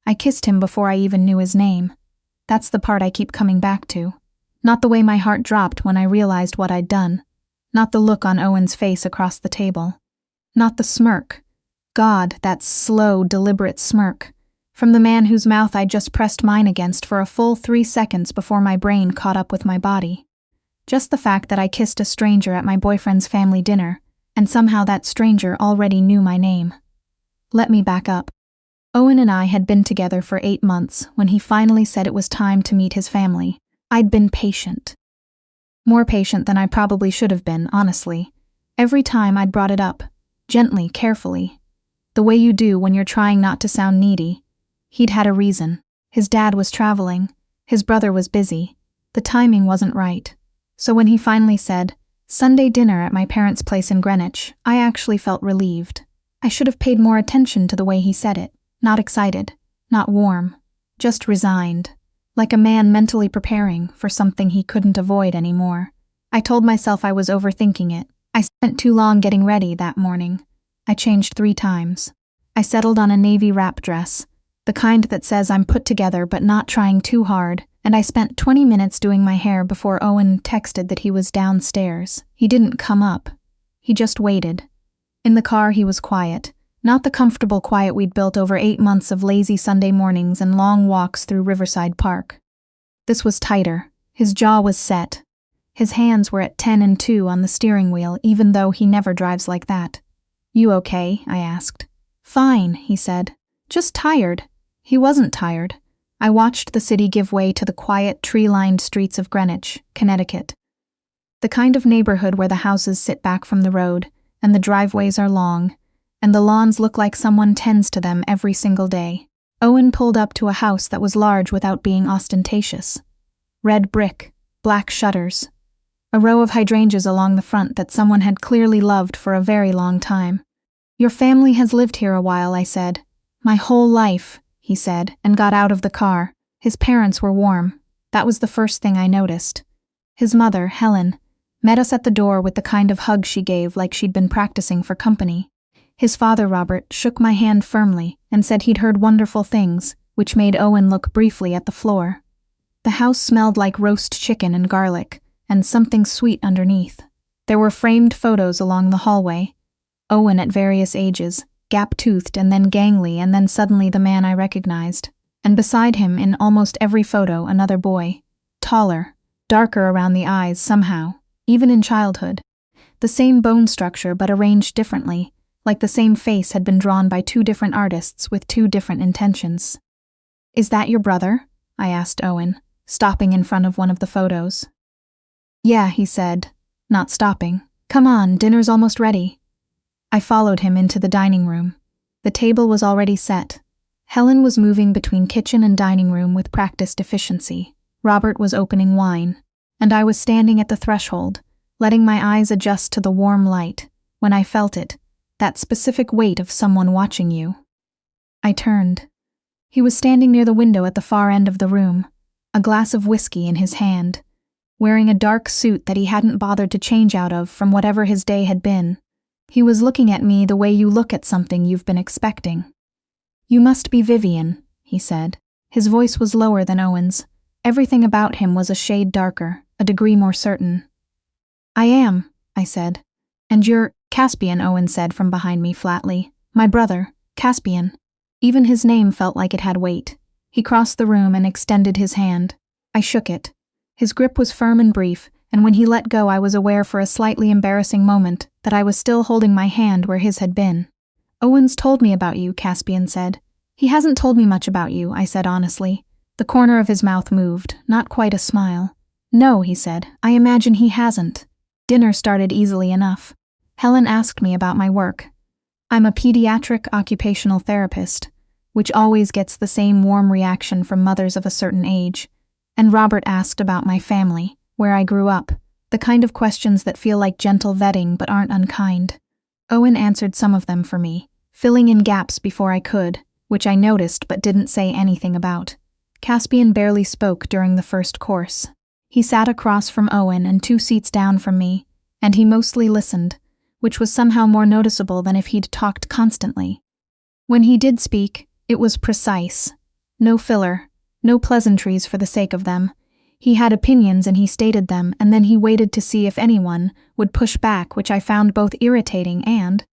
I kissed him before I even knew his name. That's the part I keep coming back to. Not the way my heart dropped when I realized what I'd done. Not the look on Owen's face across the table. Not the smirk. God, that slow, deliberate smirk. From the man whose mouth I'd just pressed mine against for a full 3 seconds before my brain caught up with my body. Just the fact that I kissed a stranger at my boyfriend's family dinner, and somehow that stranger already knew my name. Let me back up. Owen and I had been together for 8 months when he finally said it was time to meet his family. I'd been patient. More patient than I probably should have been, honestly. Every time I'd brought it up, gently, carefully. The way you do when you're trying not to sound needy. He'd had a reason. His dad was traveling. His brother was busy. The timing wasn't right. So when he finally said, Sunday dinner at my parents' place in Greenwich, I actually felt relieved. I should have paid more attention to the way he said it. Not excited. Not warm. Just resigned. Like a man mentally preparing for something he couldn't avoid anymore. I told myself I was overthinking it. I spent too long getting ready that morning. I changed 3 times. I settled on a navy wrap dress, the kind that says I'm put together but not trying too hard, and I spent 20 minutes doing my hair before Owen texted that he was downstairs. He didn't come up. He just waited. In the car he was quiet, not the comfortable quiet we'd built over 8 months of lazy Sunday mornings and long walks through Riverside Park. This was tighter. His jaw was set. His hands were at 10 and 2 on the steering wheel, even though he never drives like that. You okay? I asked. Fine, he said. Just tired. He wasn't tired. I watched the city give way to the quiet, tree-lined streets of Greenwich, Connecticut. The kind of neighborhood where the houses sit back from the road, and the driveways are long, and the lawns look like someone tends to them every single day. Owen pulled up to a house that was large without being ostentatious. Red brick, black shutters. A row of hydrangeas along the front that someone had clearly loved for a very long time. Your family has lived here a while, I said. My whole life, he said, and got out of the car. His parents were warm. That was the first thing I noticed. His mother, Helen, met us at the door with the kind of hug she gave like she'd been practicing for company. His father, Robert, shook my hand firmly and said he'd heard wonderful things, which made Owen look briefly at the floor. The house smelled like roast chicken and garlic, and something sweet underneath. There were framed photos along the hallway. Owen at various ages, gap-toothed and then gangly and then suddenly the man I recognized. And beside him, in almost every photo, another boy. Taller, darker around the eyes somehow, even in childhood. The same bone structure but arranged differently, like the same face had been drawn by 2 different artists with 2 different intentions. Is that your brother? I asked Owen, stopping in front of one of the photos. Yeah, he said, not stopping. Come on, dinner's almost ready. I followed him into the dining room. The table was already set. Helen was moving between kitchen and dining room with practiced efficiency. Robert was opening wine, and I was standing at the threshold, letting my eyes adjust to the warm light, when I felt it, that specific weight of someone watching you. I turned. He was standing near the window at the far end of the room, a glass of whiskey in his hand, wearing a dark suit that he hadn't bothered to change out of from whatever his day had been. He was looking at me the way you look at something you've been expecting. You must be Vivian, he said. His voice was lower than Owen's. Everything about him was a shade darker, a degree more certain. I am, I said. And you're Caspian, Owen said from behind me flatly. My brother, Caspian. Even his name felt like it had weight. He crossed the room and extended his hand. I shook it. His grip was firm and brief, and when he let go I was aware for a slightly embarrassing moment that I was still holding my hand where his had been. Owen's told me about you, Caspian said. He hasn't told me much about you, I said honestly. The corner of his mouth moved, not quite a smile. No, he said, I imagine he hasn't. Dinner started easily enough. Helen asked me about my work. I'm a pediatric occupational therapist, which always gets the same warm reaction from mothers of a certain age. And Robert asked about my family, where I grew up, the kind of questions that feel like gentle vetting but aren't unkind. Owen answered some of them for me, filling in gaps before I could, which I noticed but didn't say anything about. Caspian barely spoke during the first course. He sat across from Owen and 2 seats down from me, and he mostly listened, which was somehow more noticeable than if he'd talked constantly. When he did speak, it was precise, No filler, no pleasantries for the sake of them. He had opinions and he stated them, and then he waited to see if anyone would push back, which I found both irritating and,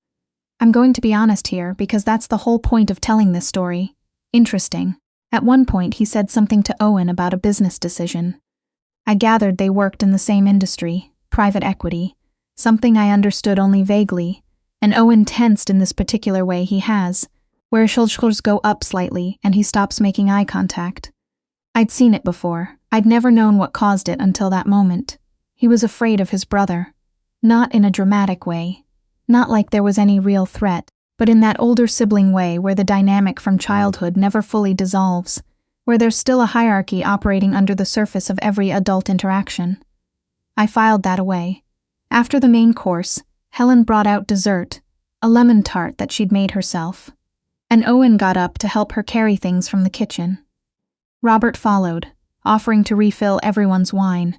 I'm going to be honest here because that's the whole point of telling this story, interesting. At one point he said something to Owen about a business decision. I gathered they worked in the same industry, private equity, something I understood only vaguely, and Owen tensed in this particular way he has, where his shoulders go up slightly and he stops making eye contact. I'd seen it before. I'd never known what caused it until that moment. He was afraid of his brother. Not in a dramatic way. Not like there was any real threat, but in that older sibling way where the dynamic from childhood never fully dissolves, where there's still a hierarchy operating under the surface of every adult interaction. I filed that away. After the main course, Helen brought out dessert, a lemon tart that she'd made herself. And Owen got up to help her carry things from the kitchen. Robert followed, offering to refill everyone's wine,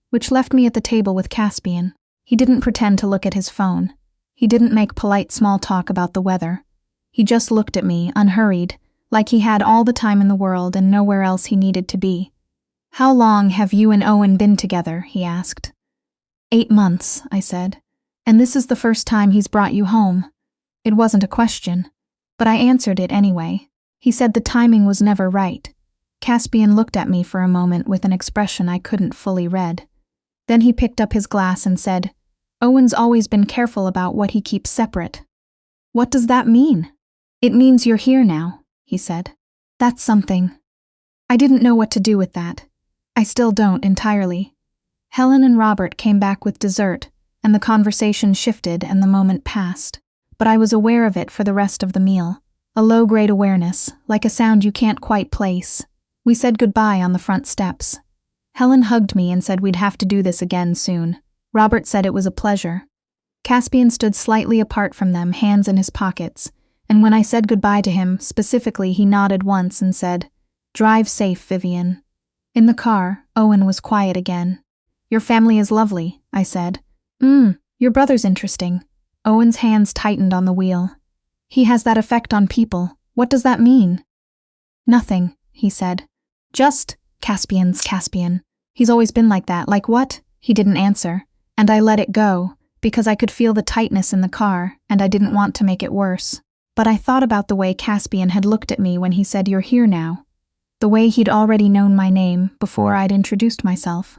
which left me at the table with Caspian. He didn't pretend to look at his phone. He didn't make polite small talk about the weather. He just looked at me, unhurried, like he had all the time in the world and nowhere else he needed to be. "How long have you and Owen been together?" he asked. 8 months, I said. "And this is the first time he's brought you home." It wasn't a question, but I answered it anyway. He said the timing was never right. Caspian looked at me for a moment with an expression I couldn't fully read. Then he picked up his glass and said, "Owen's always been careful about what he keeps separate." "What does that mean?" "It means you're here now," he said. "That's something." I didn't know what to do with that. I still don't entirely. Helen and Robert came back with dessert, and the conversation shifted and the moment passed. But I was aware of it for the rest of the meal. A low-grade awareness, like a sound you can't quite place. We said goodbye on the front steps. Helen hugged me and said we'd have to do this again soon. Robert said it was a pleasure. Caspian stood slightly apart from them, hands in his pockets, and when I said goodbye to him, specifically he nodded once and said, "Drive safe, Vivian." In the car, Owen was quiet again. "Your family is lovely," I said. Your brother's interesting." Owen's hands tightened on the wheel. "He has that effect on people. What does that mean?" "Nothing," he said. "Just Caspian's Caspian. He's always been like that." "Like what?" He didn't answer, and I let it go, because I could feel the tightness in the car, and I didn't want to make it worse. But I thought about the way Caspian had looked at me when he said, "You're here now." The way he'd already known my name before I'd introduced myself.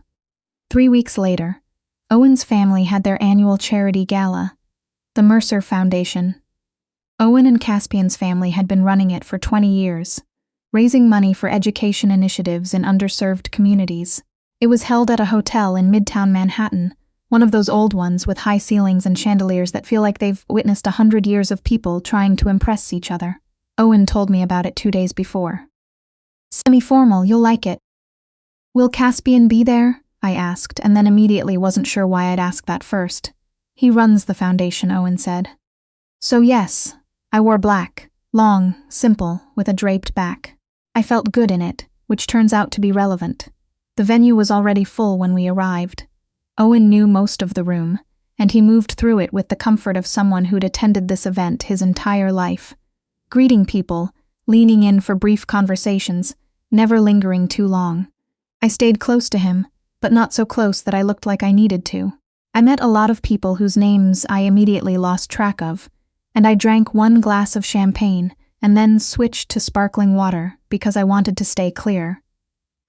3 weeks later, Owen's family had their annual charity gala, the Mercer Foundation. Owen and Caspian's family had been running it for 20 years, raising money for education initiatives in underserved communities. It was held at a hotel in Midtown Manhattan, one of those old ones with high ceilings and chandeliers that feel like they've witnessed 100 years of people trying to impress each other. Owen told me about it 2 days before. "Semi-formal, you'll like it." "Will Caspian be there?" I asked, and then immediately wasn't sure why I'd asked that first. "He runs the foundation," Owen said. "So yes, I wore black, long, simple, with a draped back. I felt good in it, which turns out to be relevant. The venue was already full when we arrived. Owen knew most of the room, and he moved through it with the comfort of someone who'd attended this event his entire life. Greeting people, leaning in for brief conversations, never lingering too long. I stayed close to him, but not so close that I looked like I needed to. I met a lot of people whose names I immediately lost track of, and I drank 1 glass of champagne and then switched to sparkling water because I wanted to stay clear.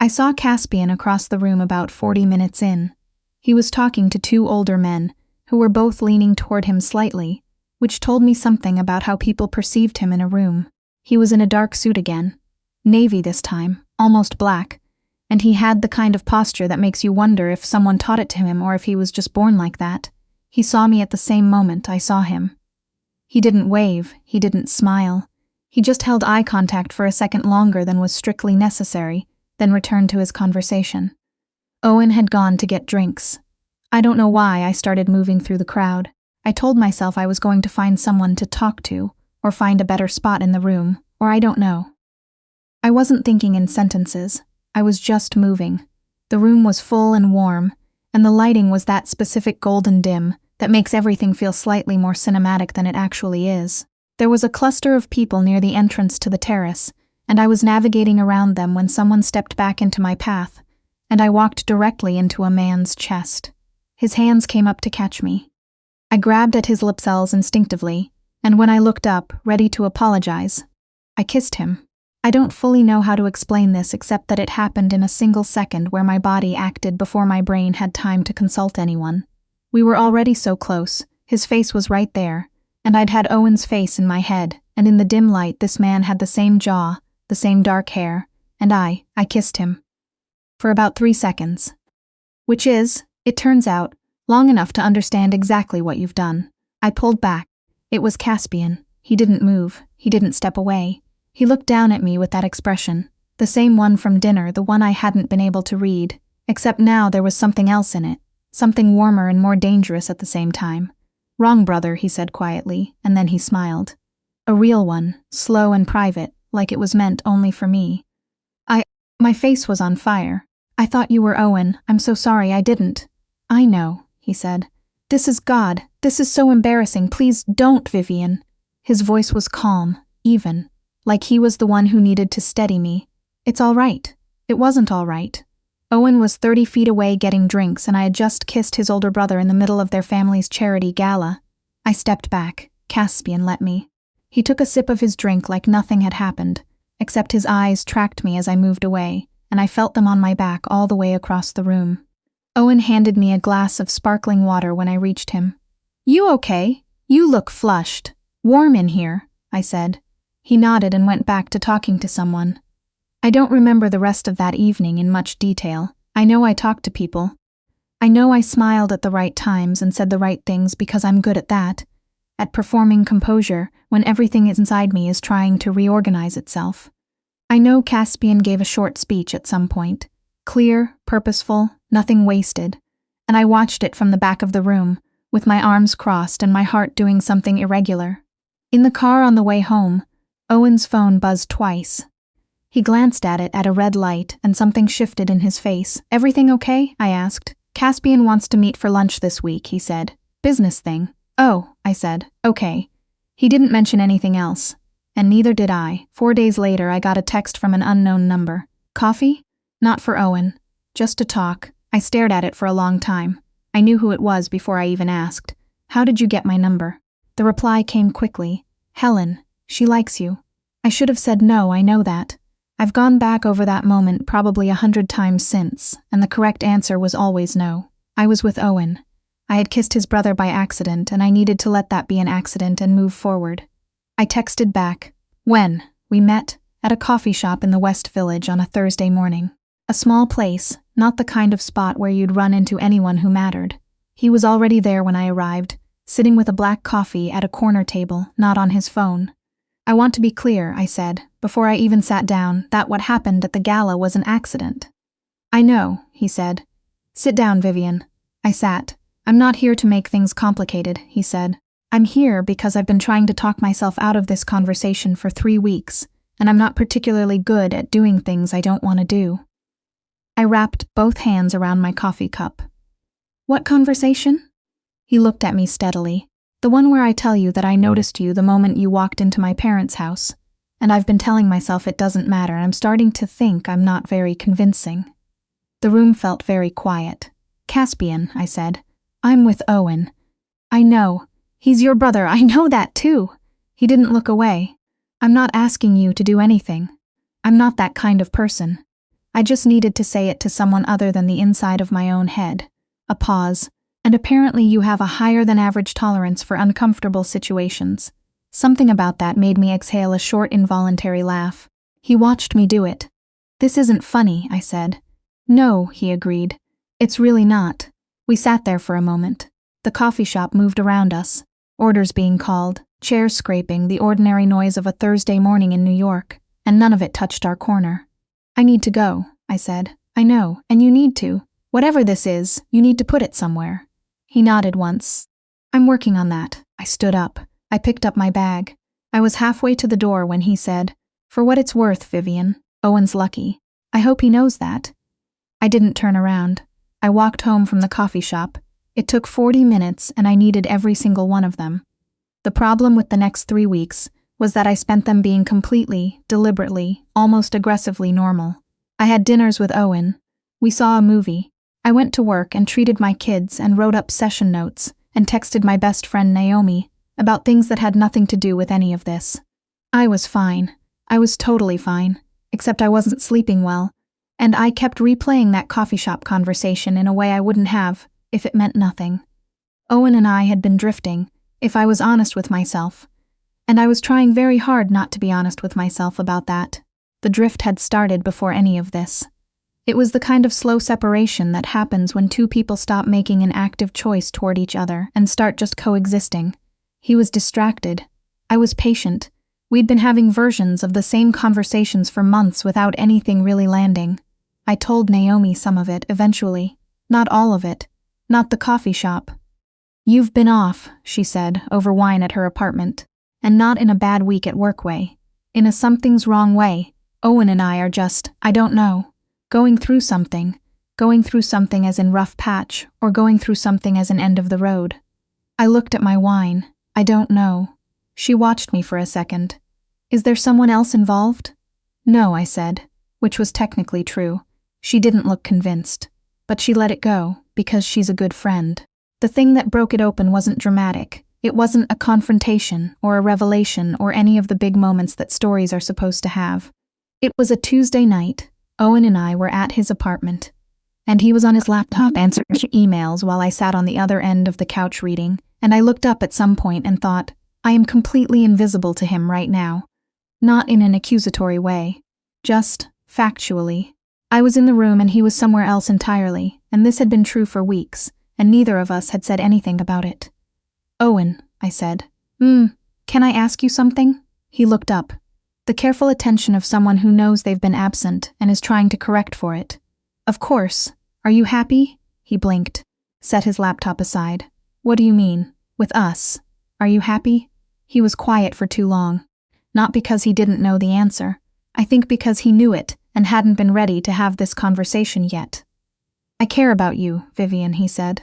I saw Caspian across the room about 40 minutes in. He was talking to 2 older men, who were both leaning toward him slightly, which told me something about how people perceived him in a room. He was in a dark suit again, navy this time, almost black, and he had the kind of posture that makes you wonder if someone taught it to him or if he was just born like that. He saw me at the same moment I saw him. He didn't wave, he didn't smile. He just held eye contact for a second longer than was strictly necessary, then returned to his conversation. Owen had gone to get drinks. I don't know why I started moving through the crowd. I told myself I was going to find someone to talk to, or find a better spot in the room, or I don't know. I wasn't thinking in sentences. I was just moving. The room was full and warm, and the lighting was that specific golden dim that makes everything feel slightly more cinematic than it actually is. There was a cluster of people near the entrance to the terrace, and I was navigating around them when someone stepped back into my path, and I walked directly into a man's chest. His hands came up to catch me. I grabbed at his lapels instinctively, and when I looked up, ready to apologize, I kissed him. I don't fully know how to explain this except that it happened in a single second where my body acted before my brain had time to consult anyone. We were already so close, his face was right there, and I'd had Owen's face in my head, and in the dim light this man had the same jaw, the same dark hair, and I kissed him. For about 3 seconds. Which is, it turns out, long enough to understand exactly what you've done. I pulled back. It was Caspian. He didn't move. He didn't step away. He looked down at me with that expression, the same one from dinner, the one I hadn't been able to read, except now there was something else in it, something warmer and more dangerous at the same time. "Wrong, brother," he said quietly, and then he smiled. A real one, slow and private, like it was meant only for me. My face was on fire. "I thought you were Owen. I'm so sorry I didn't." "I know," he said. "This is God. This is so embarrassing. Please don't, Vivian." His voice was calm, even, like he was the one who needed to steady me. "It's all right." It wasn't all right. Owen was 30 feet away getting drinks, and I had just kissed his older brother in the middle of their family's charity gala. I stepped back. Caspian let me. He took a sip of his drink like nothing had happened, except his eyes tracked me as I moved away, and I felt them on my back all the way across the room. Owen handed me a glass of sparkling water when I reached him. "You okay? You look flushed. Warm in here," I said. He nodded and went back to talking to someone. I don't remember the rest of that evening in much detail. I know I talked to people. I know I smiled at the right times and said the right things because I'm good at that, at performing composure when everything inside me is trying to reorganize itself. I know Caspian gave a short speech at some point, clear, purposeful, nothing wasted, and I watched it from the back of the room, with my arms crossed and my heart doing something irregular. In the car on the way home, Owen's phone buzzed twice. He glanced at it at a red light and something shifted in his face. "Everything okay?" I asked. "Caspian wants to meet for lunch this week," he said. "Business thing." "Oh," I said. "Okay." He didn't mention anything else, and neither did I. 4 days later, I got a text from an unknown number. "Coffee?" Not for Owen. Just to talk. I stared at it for a long time. I knew who it was before I even asked. "How did you get my number?" The reply came quickly. "Helen. She likes you." I should have said no, I know that. I've gone back over that moment probably 100 times since, and the correct answer was always no. I was with Owen. I had kissed his brother by accident, and I needed to let that be an accident and move forward. I texted back. "When?" "We met at a coffee shop in the West Village on a Thursday morning. A small place, not the kind of spot where you'd run into anyone who mattered. He was already there when I arrived, sitting with a black coffee at a corner table, not on his phone. "I want to be clear," I said, before I even sat down, that what happened at the gala was an accident. "I know," he said. "Sit down, Vivian." I sat. "I'm not here to make things complicated," he said. "I'm here because I've been trying to talk myself out of this conversation for 3 weeks, and I'm not particularly good at doing things I don't want to do." I wrapped both hands around my coffee cup. "What conversation?" He looked at me steadily. "The one where I tell you that I noticed you the moment you walked into my parents' house, and I've been telling myself it doesn't matter. I'm starting to think I'm not very convincing." The room felt very quiet. "Caspian," I said. "I'm with Owen." "I know. He's your brother. I know that too." He didn't look away. "I'm not asking you to do anything. I'm not that kind of person. I just needed to say it to someone other than the inside of my own head." A pause. "And apparently you have a higher than average tolerance for uncomfortable situations." Something about that made me exhale a short involuntary laugh. He watched me do it. "This isn't funny," I said. "No," he agreed. "It's really not." We sat there for a moment. The coffee shop moved around us. Orders being called, chairs scraping, the ordinary noise of a Thursday morning in New York, and none of it touched our corner. "I need to go," I said. "I know, and you need to. Whatever this is, you need to put it somewhere." He nodded once. "I'm working on that." I stood up. I picked up my bag. I was halfway to the door when he said, "For what it's worth, Vivian, Owen's lucky. I hope he knows that." I didn't turn around. I walked home from the coffee shop. It took 40 minutes and I needed every single one of them. The problem with the next 3 weeks was that I spent them being completely, deliberately, almost aggressively normal. I had dinners with Owen. We saw a movie. I went to work and treated my kids and wrote up session notes and texted my best friend Naomi about things that had nothing to do with any of this. I was fine. I was totally fine, except I wasn't sleeping well, and I kept replaying that coffee shop conversation in a way I wouldn't have if it meant nothing. Owen and I had been drifting, if I was honest with myself, and I was trying very hard not to be honest with myself about that. The drift had started before any of this. It was the kind of slow separation that happens when two people stop making an active choice toward each other and start just coexisting. He was distracted. I was patient. We'd been having versions of the same conversations for months without anything really landing. I told Naomi some of it eventually. Not all of it. Not the coffee shop. "You've been off," she said, over wine at her apartment. "And not in a bad week at work way. In a something's wrong way. Owen and I are just, I don't know. Going through something as in rough patch, or going through something as an end of the road." I looked at my wine. "I don't know." She watched me for a second. "Is there someone else involved?" "No," I said, which was technically true. She didn't look convinced, but she let it go, because she's a good friend. The thing that broke it open wasn't dramatic. It wasn't a confrontation, or a revelation, or any of the big moments that stories are supposed to have. It was a Tuesday night. Owen and I were at his apartment, and he was on his laptop answering emails while I sat on the other end of the couch reading, and I looked up at some point and thought, I am completely invisible to him right now. Not in an accusatory way. Just, factually. I was in the room and he was somewhere else entirely, and this had been true for weeks, and neither of us had said anything about it. "Owen," I said. Can I ask you something?" He looked up. The careful attention of someone who knows they've been absent and is trying to correct for it. "Of course. Are you happy?" He blinked, set his laptop aside. "What do you mean? With us? Are you happy?" He was quiet for too long. Not because he didn't know the answer. I think because he knew it and hadn't been ready to have this conversation yet. "I care about you, Vivian," he said,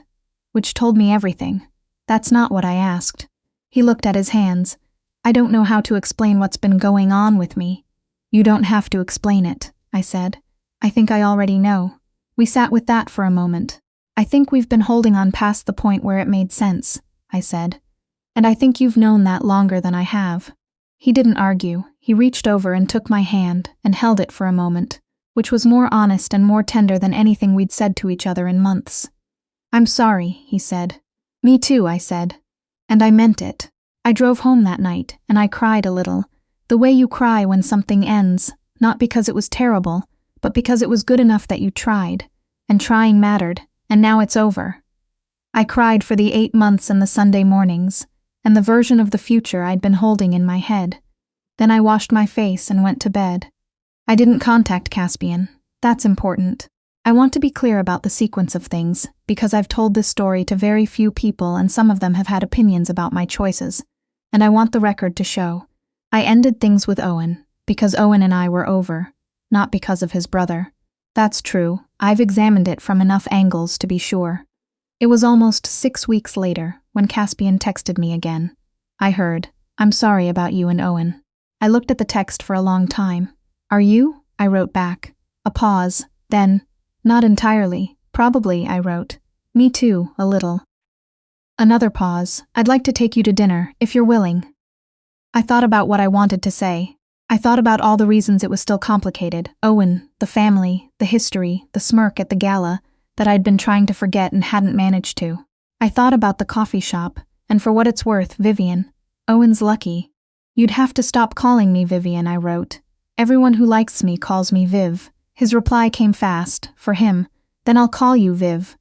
which told me everything. That's not what I asked. He looked at his hands. "I don't know how to explain what's been going on with me." "You don't have to explain it," I said. "I think I already know." We sat with that for a moment. "I think we've been holding on past the point where it made sense," I said. "And I think you've known that longer than I have." He didn't argue. He reached over and took my hand and held it for a moment, which was more honest and more tender than anything we'd said to each other in months. "I'm sorry," he said. "Me too," I said. And I meant it. I drove home that night, and I cried a little. The way you cry when something ends, not because it was terrible, but because it was good enough that you tried, and trying mattered, and now it's over. I cried for the 8 months and the Sunday mornings, and the version of the future I'd been holding in my head. Then I washed my face and went to bed. I didn't contact Caspian. That's important. I want to be clear about the sequence of things, because I've told this story to very few people and some of them have had opinions about my choices, and I want the record to show. I ended things with Owen, because Owen and I were over, not because of his brother. That's true. I've examined it from enough angles to be sure. It was almost 6 weeks later when Caspian texted me again. I heard, "I'm sorry about you and Owen." I looked at the text for a long time. "Are you?" I wrote back. A pause, then, "Not entirely. Probably," I wrote. "Me too, a little." Another pause. "I'd like to take you to dinner, if you're willing." I thought about what I wanted to say. I thought about all the reasons it was still complicated. Owen, the family, the history, the smirk at the gala, that I'd been trying to forget and hadn't managed to. I thought about the coffee shop, and for what it's worth, Vivian. Owen's lucky. "You'd have to stop calling me Vivian," I wrote. "Everyone who likes me calls me Viv." His reply came fast, for him. "Then I'll call you Viv."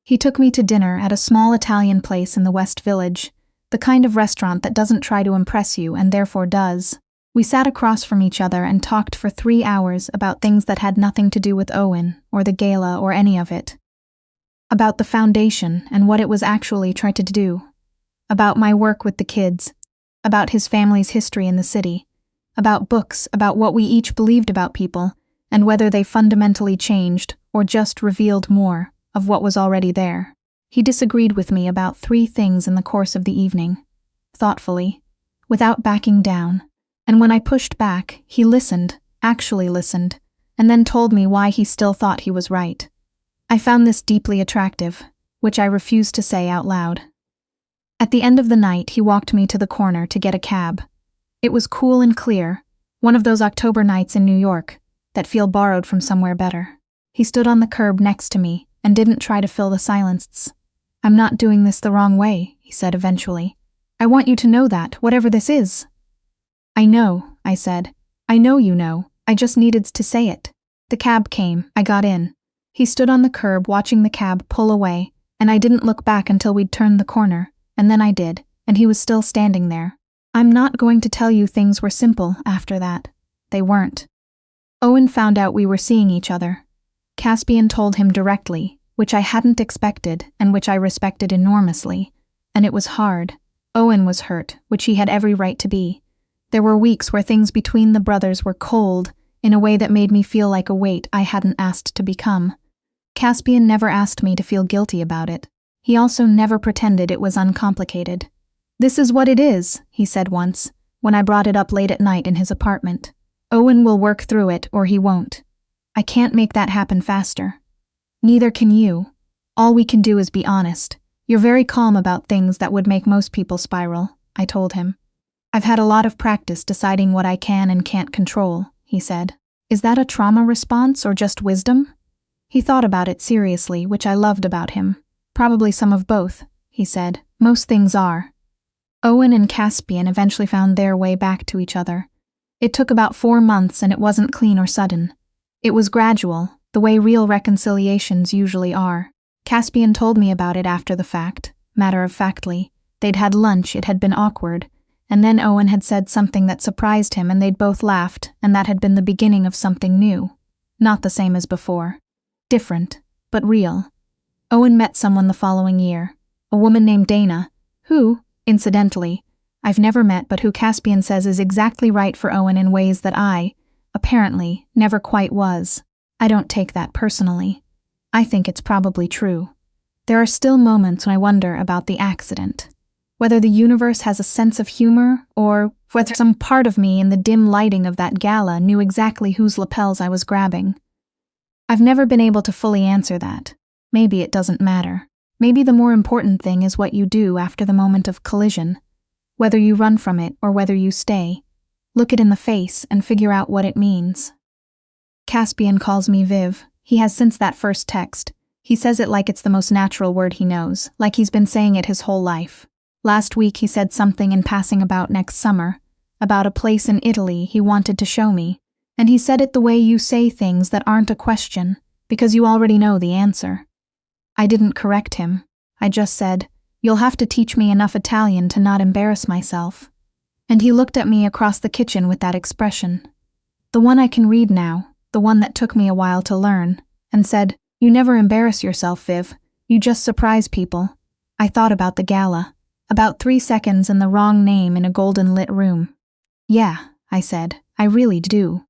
He took me to dinner at a small Italian place in the West Village, the kind of restaurant that doesn't try to impress you and therefore does. We sat across from each other and talked for 3 hours about things that had nothing to do with Owen, or the gala, or any of it. About the foundation and what it was actually trying to do. About my work with the kids. About his family's history in the city. About books, about what we each believed about people, and whether they fundamentally changed or just revealed more of what was already there. He disagreed with me about 3 things in the course of the evening. Thoughtfully. Without backing down. And when I pushed back, he listened, actually listened, and then told me why he still thought he was right. I found this deeply attractive, which I refused to say out loud. At the end of the night, he walked me to the corner to get a cab. It was cool and clear, one of those October nights in New York that feel borrowed from somewhere better. He stood on the curb next to me and didn't try to fill the silence. "I'm not doing this the wrong way," he said eventually. "I want you to know that, whatever this is." "I know," I said. "I know you know. I just needed to say it." The cab came. I got in. He stood on the curb watching the cab pull away, and I didn't look back until we'd turned the corner, and then I did, and he was still standing there. I'm not going to tell you things were simple after that. They weren't. Owen found out we were seeing each other. Caspian told him directly, which I hadn't expected and which I respected enormously, and it was hard. Owen was hurt, which he had every right to be. There were weeks where things between the brothers were cold in a way that made me feel like a weight I hadn't asked to become. Caspian never asked me to feel guilty about it. He also never pretended it was uncomplicated. "This is what it is," he said once, when I brought it up late at night in his apartment. "Owen will work through it or he won't. I can't make that happen faster. Neither can you. All we can do is be honest. You're very calm about things that would make most people spiral," I told him. "I've had a lot of practice deciding what I can and can't control," he said. "Is that a trauma response or just wisdom?" He thought about it seriously, which I loved about him. "Probably some of both," he said. "Most things are." Owen and Caspian eventually found their way back to each other. It took about 4 months and it wasn't clean or sudden. It was gradual, the way real reconciliations usually are. Caspian told me about it after the fact, matter-of-factly. They'd had lunch, it had been awkward, and then Owen had said something that surprised him and they'd both laughed, and that had been the beginning of something new. Not the same as before. Different, but real. Owen met someone the following year, a woman named Dana, who, incidentally, I've never met but who Caspian says is exactly right for Owen in ways that I, apparently, never quite was. I don't take that personally. I think it's probably true. There are still moments when I wonder about the accident. Whether the universe has a sense of humor, or whether some part of me in the dim lighting of that gala knew exactly whose lapels I was grabbing. I've never been able to fully answer that. Maybe it doesn't matter. Maybe the more important thing is what you do after the moment of collision. Whether you run from it or whether you stay. Look it in the face and figure out what it means. Caspian calls me Viv. He has since that first text. He says it like it's the most natural word he knows, like he's been saying it his whole life. Last week he said something in passing about next summer, about a place in Italy he wanted to show me, and he said it the way you say things that aren't a question, because you already know the answer. I didn't correct him. I just said, "You'll have to teach me enough Italian to not embarrass myself." And he looked at me across the kitchen with that expression. The one I can read now, the one that took me a while to learn, and said, "You never embarrass yourself, Viv. You just surprise people." I thought about the gala. About 3 seconds and the wrong name in a golden lit room. "Yeah," I said, "I really do."